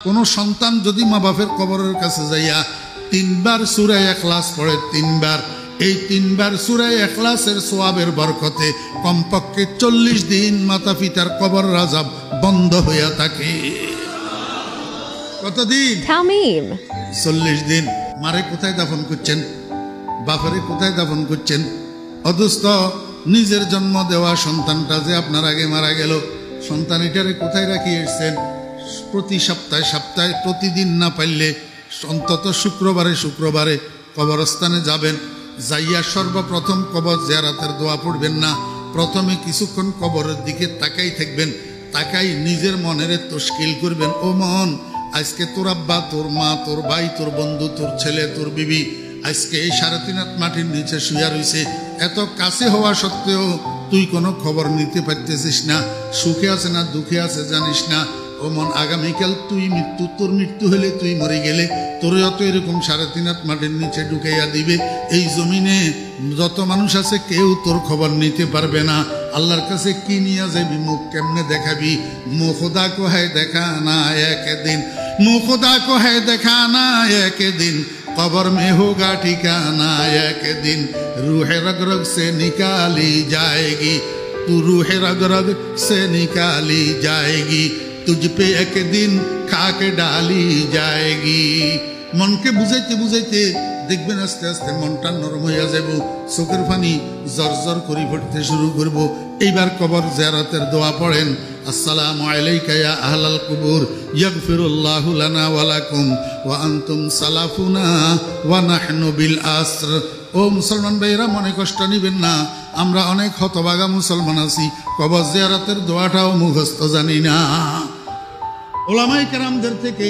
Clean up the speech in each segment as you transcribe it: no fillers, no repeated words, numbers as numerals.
কোনো সন্তান যদি মা বাপের কবরের কাছে যাইয়া তিনবার সূরা ইখলাস পড়ে, তিনবার এই তিনবার সূরা ইখলাসের সওয়াবের বরকতে কমপক্ষে 40 দিন মাতা পিতার কবর আযাব বন্ধ হইয়া থাকে। কতদিন? তামিম 40 দিন। মারে কোথায় দাফন করছেন? বাপরে কোথায় দাফন করছেন? অদুস্ত নিজের জন্ম দেওয়া সন্তানটা যে আপনার আগে মারা গেল, সন্তান এটারে কোথায় রাখি এসছেন? প্রতি সপ্তাহে প্রতিদিন না পারলে অন্তত শুক্রবারে কবরস্থানে যাবেন। যাইয়া সর্বপ্রথম কবর জিয়ারতের দোয়া পড়বেন না, প্রথমে কিছুক্ষণ কবরের দিকে তাকাই থাকবেন। তাকাই নিজের মনের তশকিল করবেন, ও মন, আজকে তোর আব্বা, তোর মা, তোর ভাই, তোর বন্ধু, তোর ছেলে, তোর বিবি আজকে এই 3.5 হাত মাটির নিচে শুয়া রয়েছে। এত কাছে হওয়া সত্ত্বেও তুই কোনো খবর নিতে পারতেছিস না, সুখে আছে না দুঃখে আছে জানিস না। ও মন, আগামীকাল তোর মৃত্যু হলে, তুই মরে গেলে তোরও তো এরকম 3.5 হাত মাটির নিচে ঢুকাইয়া দিবে। এই জমিনে যত মানুষ আছে কেউ তোর খবর নিতে পারবে না। আল্লাহর কাছে কি নিয়ে যাবি? মুখ কেমনে দেখাবি? মুখ খোদা কো হ্যায় দেখা না একদিন, মুখ খোদা কো হ্যায় দেখা না একদিন, कब्र में होगा ठिकाना एक दिन, रूह रग रग से निकाली जाएगी, तू रूह रग रग से निकाली जाएगी, तुझ पे एक दिन खाक डाली जाएगी। मन के बुझाइते बुझाइते देखबेन आस्ते आस्ते मनटा नरम हইয়া যাব, চোখের পানি জরজর করে পড়তে শুরু করব। এইবার কবর জিয়ারতের দোয়া পড়েন, আসসালামু আলাইকা ইয়া আহলাল কুবুর ইয়াগফিরুল্লাহু লানা ওয়া লাকুম ওয়া আনতুম সালাফুনা ওয়া নাহনু বিল আসর। ও মুসলমান ভাইরা, মনে কষ্ট নিবেন না, আমরা অনেক হতভাগা মুসলমান আছি, কবর জিয়ারতের দোয়াটাও মুখস্থ জানি না। ওলামায়ে কেরামদের থেকে,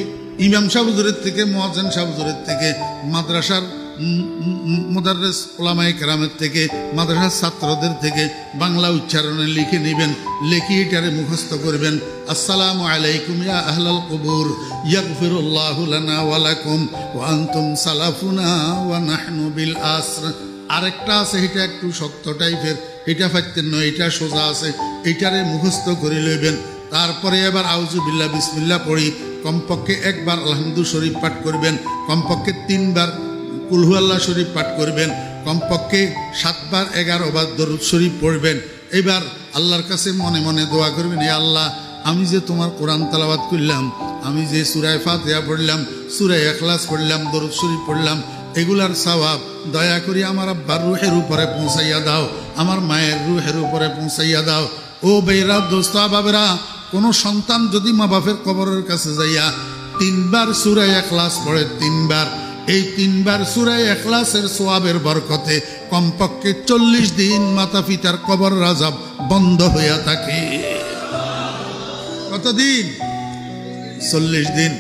ইমাম সাহেব হুজুরের থেকে, মুয়াজ্জিন সাহেব হুজুরের থেকে, মাদ্রাসার মুদাররিস ওলামায়ে কেরামের থেকে, মাদ্রাসার ছাত্রদের থেকে বাংলা উচ্চারণে লিখে নেবেন, লিখে এটারে মুখস্থ করবেন। আসসালামু আলাইকুম ইয়া আহলাল কুবুর ইয়াগফিরুল্লাহু লানা ওয়া লাকুম ওয়া আনতুম সালাফুনা ওয়া নাহনু বিল আসর। আরেকটা আছে, এটা একটু শক্ত টাইপের, এটা পাইতেন নয়, এটা সোজা আছে, এটারে মুখস্থ করে লইবেন। তারপরে এবার আউযু বিল্লাহ বিসমিল্লাহ পড়ি, কমপক্ষে একবার আলহামদু শরীফ পাঠ করবেন, কমপক্ষে 3 বার কুল হু আল্লাহ শরীফ পাঠ করবেন, কমপক্ষে 7 বার 11 বার দরুদ শরীফ পড়বেন। এবার আল্লাহর কাছে মনে মনে দোয়া করবেন, হে আল্লাহ, আমি যে তোমার কোরআন তেলাওয়াত করলাম, আমি যে সূরা ফাতিহা পড়লাম, সূরা ইখলাস পড়লাম, দরুদ শরীফ পড়লাম, এগুলার সওয়াব দয়া করে আমার আব্বার রূহের উপরে পৌঁছাইয়া দাও, আমার মায়ের রূহের উপরে পৌঁছাইয়া দাও। ও বেরা দোস্ত বাবেরা, কোনো সন্তান যদি মা বাপের কবরের কাছে যাইয়া 3 বার সূরা ইখলাস পড়ে, 3 বার, এই 3 বার সূরা ইখলাসের সওয়াবের বরকতে কমপক্ষে 40 দিন মাতা পিতার কবর আযাব বন্ধ হইয়া থাকে। কতদিন? 40 দিন।